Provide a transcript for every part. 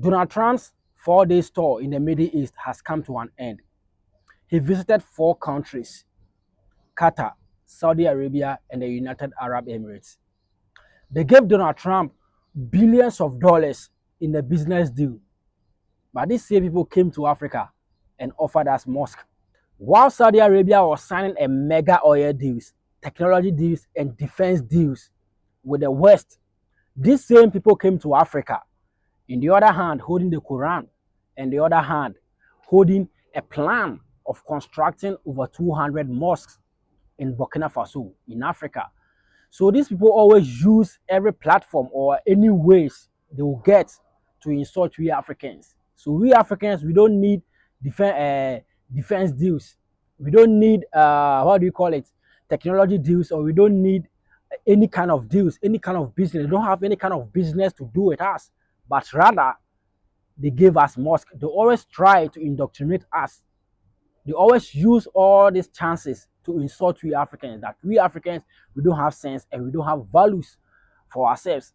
Donald Trump's 4-day tour in the Middle East has come to an end. He visited 4 countries: Qatar, Saudi Arabia, and the United Arab Emirates. They gave Donald Trump billions of dollars in a business deal. But these same people came to Africa and offered us mosque. While Saudi Arabia was signing a mega oil deals, technology deals, and defense deals with the West, these same people came to Africa, in the other hand holding the Quran, and the other hand holding a plan of constructing over 200 mosques in Burkina Faso, in Africa. So these people always use every platform or any ways they will get to insult we Africans. So we Africans, we don't need defense deals. We don't need what do you call it? Technology deals, or we don't need any kind of deals, any kind of business. They don't have any kind of business to do with us, but rather they gave us mosque. They always try to indoctrinate us. They always use all these chances to insult we Africans, that we Africans, we don't have sense and we don't have values for ourselves.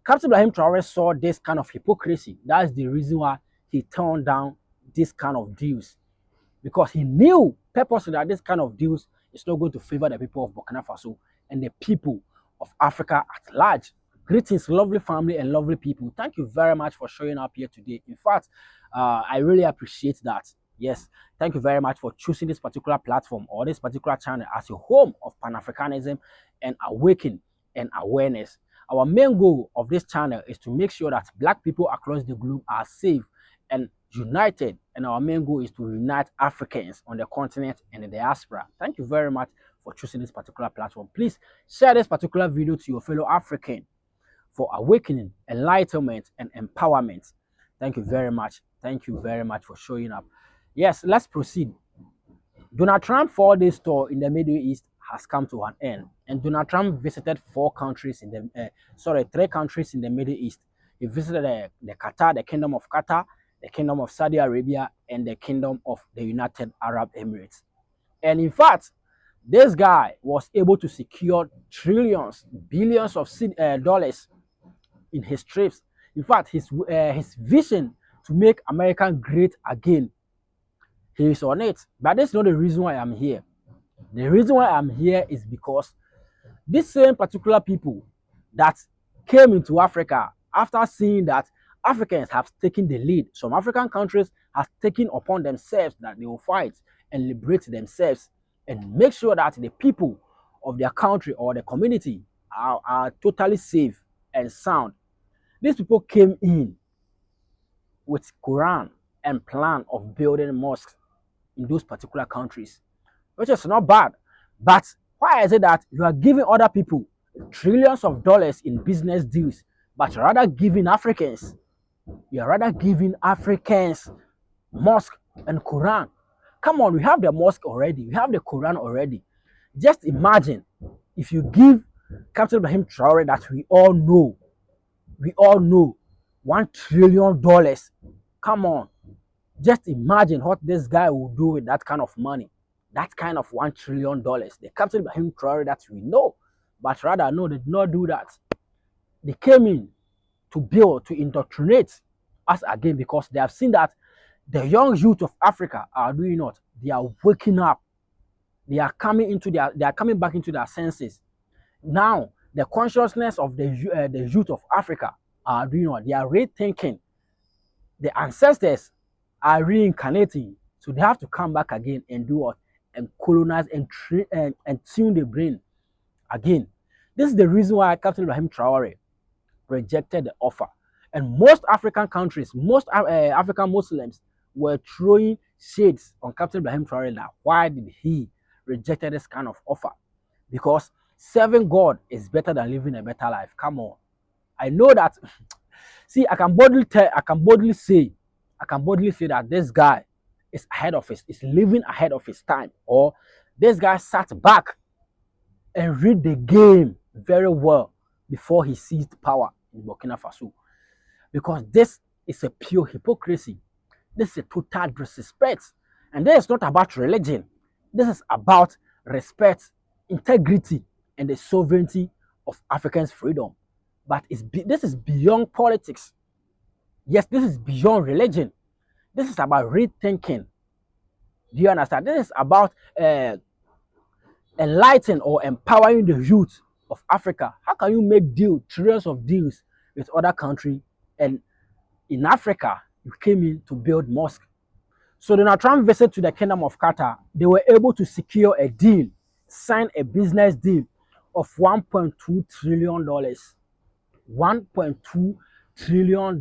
Captain Ibrahim Traore saw this kind of hypocrisy. That's the reason why he turned down this kind of deals, because he knew purposely that this kind of deals is not going to favor the people of Burkina Faso and the people of Africa at large. Greetings, lovely family and lovely people. Thank you very much for showing up here today. In fact, I really appreciate that. Yes, thank you very much for choosing this particular platform or this particular channel as your home of Pan-Africanism and awakening and awareness. Our main goal of this channel is to make sure that Black people across the globe are safe and united, and our main goal is to unite Africans on the continent and the diaspora. Thank you very much for choosing this particular platform. Please share this particular video to your fellow African for awakening, enlightenment, and empowerment. Thank you very much. Thank you very much for showing up. Yes, let's proceed. Donald Trump's 4-day tour in the Middle East has come to an end, and Donald Trump visited 3 countries in the Middle East. He visited the Qatar, the Kingdom of Qatar, the Kingdom of Saudi Arabia, and the Kingdom of the United Arab Emirates. And in fact, this guy was able to secure trillions, billions of dollars in his trips. In fact, his vision to make America great again, he is on it. But that's not the reason why I'm here. The reason why I'm here is because these same particular people that came into Africa after seeing that Africans have taken the lead, some African countries have taken upon themselves that they will fight and liberate themselves and make sure that the people of their country or the community are totally safe and sound. These people came in with Quran and plan of building mosques in those particular countries, which is not bad. But why is it that you are giving other people trillions of dollars in business deals, but rather giving Africans, you are rather giving Africans mosque and Quran? Come on, we have the mosque already, we have the Quran already. Just imagine if you give Captain Ibrahim Traore, that we all know, $1 trillion. Come on, just imagine what this guy will do with that kind of money, that kind of $1 trillion. The Captain Ibrahim Traore that we know, but rather no, they did not do that. They came in to build, to indoctrinate us again, because they have seen that the young youth of Africa are doing what? They are waking up. They are coming back into their senses. Now, the consciousness of the youth of Africa are doing what? They are rethinking. The ancestors are reincarnating, so they have to come back again and do what? And colonize and tune the brain again. This is the reason why Captain Ibrahim Traore rejected the offer. And most African countries, most African Muslims were throwing shades on Captain Ibrahim Traore. Now, why did he reject this kind of offer? Because serving God is better than living a better life. Come on. I know that. See, I can boldly say that this guy is living ahead of his time, or this guy sat back and read the game very well before he seized power in Burkina Faso. Because this is a pure hypocrisy. This is a total disrespect. And this is not about religion. This is about respect, integrity, and the sovereignty of Africans' freedom. But this is beyond politics. Yes, this is beyond religion. This is about rethinking. Do you understand? This is about enlightening or empowering the youth of Africa. How can you make trillions of deals with other countries, and in Africa you came in to build mosque? So Donald Trump visited to the Kingdom of Qatar. They were able to secure a deal, sign a business deal of $1.2 trillion. $1.2 trillion.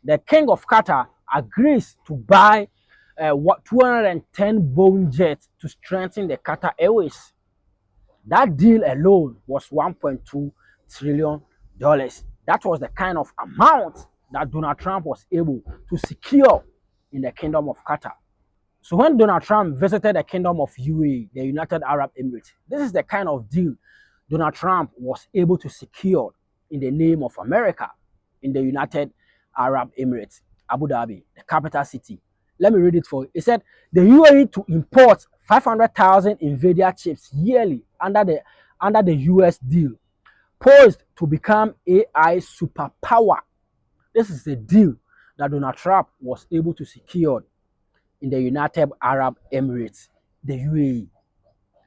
The King of Qatar agrees to buy 210 Boeing jets to strengthen the Qatar Airways. That deal alone was $1.2 trillion. That was the kind of amount that Donald Trump was able to secure in the Kingdom of Qatar. So when Donald Trump visited the Kingdom of UAE, the United Arab Emirates, this is the kind of deal Donald Trump was able to secure in the name of America in the United Arab Emirates, Abu Dhabi, the capital city. Let me read it for you. It said the UAE to import 500,000 NVIDIA chips yearly under the US deal, poised to become AI superpower. This is the deal that Donald Trump was able to secure in the United Arab Emirates, the UAE.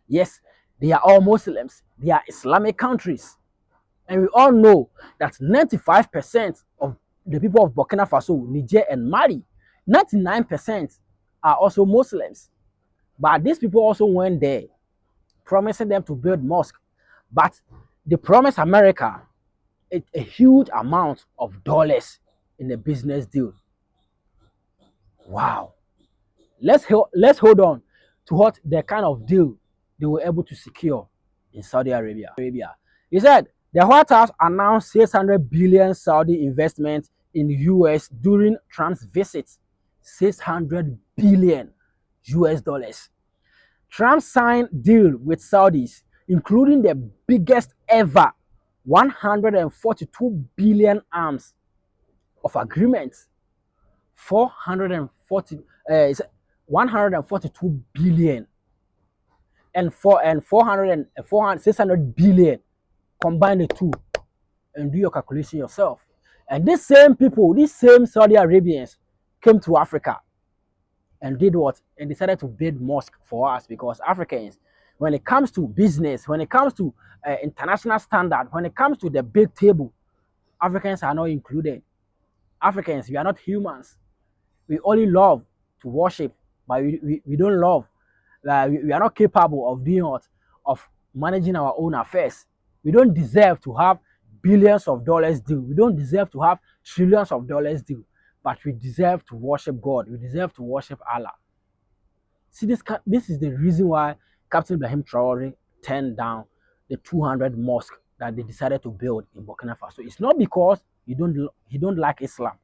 Yes, they are all Muslims. They are Islamic countries. And we all know that 95% of the people of Burkina Faso, Niger, and Mali, 99% are also Muslims. But these people also went there, promising them to build mosques. But they promised America a huge amount of dollars in a business deal. Wow. Let's hold on to what the kind of deal they were able to secure in Saudi Arabia. He said the White House announced 600 billion Saudi investment in the US during Trump's visit. 600 billion US dollars. Trump signed deal with Saudis, including the biggest ever 142 billion arms of agreements. 142 billion and 600 billion. Combine the two and do your calculation yourself. And these same people, these same Saudi Arabians came to Africa and did what? And decided to build mosque for us, because Africans, when it comes to business, when it comes to international standard, when it comes to the big table, Africans are not included. Africans, we are not humans. We only love to worship, but we don't love. We are not capable of doing what? Of managing our own affairs. We don't deserve to have billions of dollars due. We don't deserve to have trillions of dollars due. But we deserve to worship God. We deserve to worship Allah. See, this is the reason why Captain Ibrahim Traore turned down the 200 mosques that they decided to build in Burkina Faso. It's not because he don't like Islam.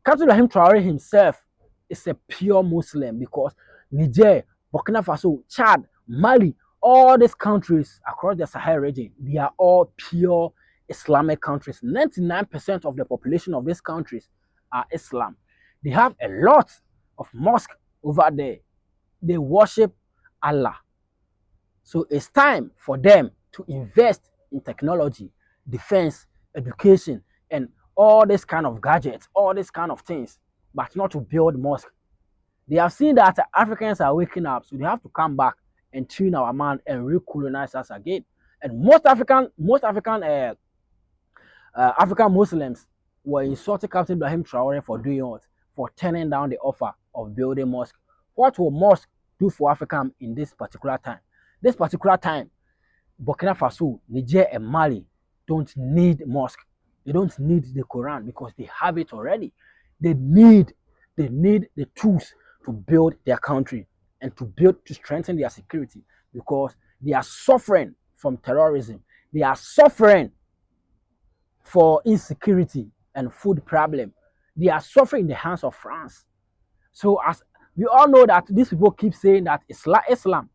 Captain Ibrahim Traore himself is a pure Muslim, because Niger, Burkina Faso, Chad, Mali, all these countries across the Sahel region, they are all pure Islamic countries. 99% of the population of these countries are Islam. They have a lot of mosques over there. They worship Allah. So it's time for them to invest in technology, defense, education, and all this kind of gadgets, all these kind of things, but not to build mosques. They have seen that Africans are waking up, so they have to come back and tune our mind and recolonize us again. And most African Muslims were insulting Captain Ibrahim Traore for doing what? For turning down the offer of building mosque. What will mosque do for Africa in this particular time? This particular time, Burkina Faso, Niger, and Mali don't need mosque. They don't need the Quran, because they have it already. They need the tools to build their country and to strengthen their security, because they are suffering from terrorism. They are suffering for insecurity and food problem. They are suffering in the hands of France. So as we all know that these people keep saying that Islam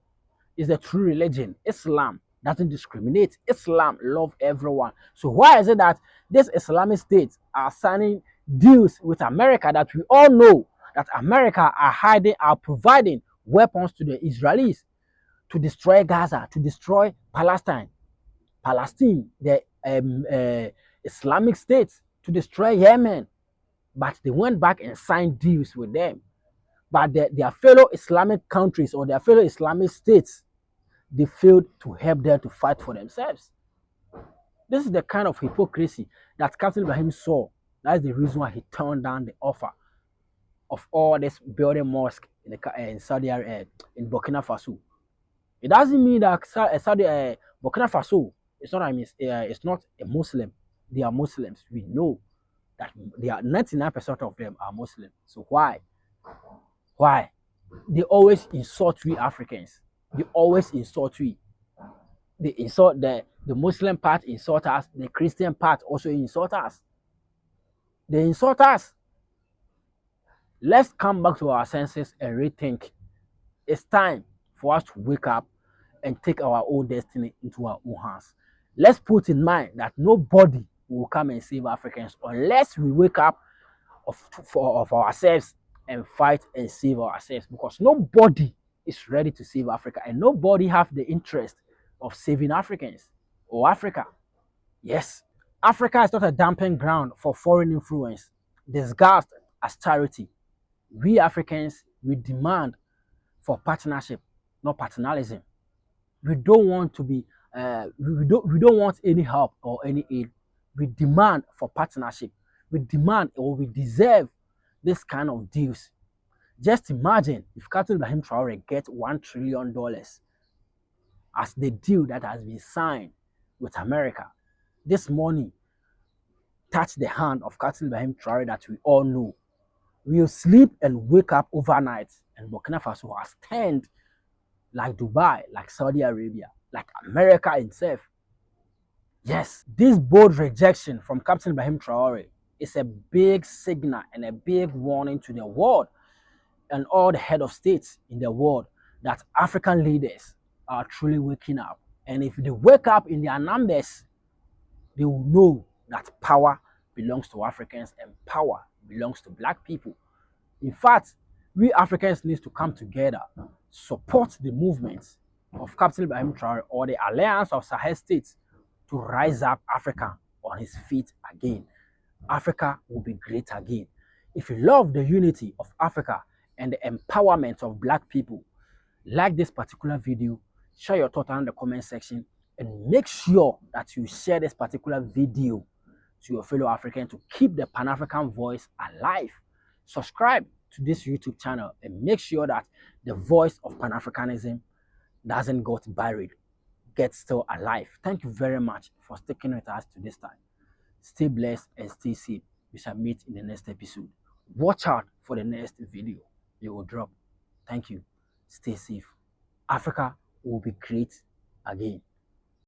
is the true religion. Islam doesn't discriminate. Islam loves everyone. So why is it that these Islamic states are signing deals with America, that we all know that America are providing weapons to the Israelis to destroy Gaza, to destroy Palestine, the Islamic states, to destroy Yemen, but they went back and signed deals with them. But their fellow Islamic countries or their fellow Islamic states, they failed to help them to fight for themselves. This is the kind of hypocrisy that Captain Ibrahim saw. That's the reason why he turned down the offer of all this building mosque in Saudi Arabia, in Burkina Faso. It doesn't mean that Burkina Faso it's not a Muslim. They are Muslims. We know that they are 99% of them are Muslim. So why? Why? They always insult we Africans. They always insult we. They insult the Muslim part insult us, the Christian part also insult us. They insult us. Let's come back to our senses and rethink. It's time for us to wake up and take our own destiny into our own hands. Let's put in mind that nobody will come and save Africans unless we wake up of ourselves and fight and save ourselves, because nobody is ready to save Africa and nobody have the interest of saving Africans or Africa. Yes, Africa is not a dumping ground for foreign influence disguised as charity. We Africans, we demand for partnership, not paternalism. We don't want to be, we don't want any help or any aid. We demand for partnership. We demand or we deserve this kind of deals. Just imagine if Captain Ibrahim Traore gets $1 trillion as the deal that has been signed with America. This money touched the hand of Captain Ibrahim Traore that we all know. We'll sleep and wake up overnight, and Burkina Faso has turned like Dubai, like Saudi Arabia, like America itself. Yes, this bold rejection from Captain Ibrahim Traore is a big signal and a big warning to the world and all the head of states in the world that African leaders are truly waking up. And if they wake up in their numbers, they will know that power belongs to Africans and power belongs to black people. In fact, we Africans need to come together, support the movement of Captain Ibrahim Traore or the alliance of Sahel states to rise up Africa on his feet again. Africa will be great again. If you love the unity of Africa and the empowerment of black people, like this particular video, share your thoughts in the comment section, and make sure that you share this particular video to your fellow African to keep the Pan-African voice alive. Subscribe to this YouTube channel and make sure that the voice of Pan-Africanism doesn't get buried, gets still alive. Thank you very much for sticking with us to this time. Stay blessed and stay safe. We shall meet in the next episode. Watch out for the next video we will drop. Thank you. Stay safe. Africa will be great again.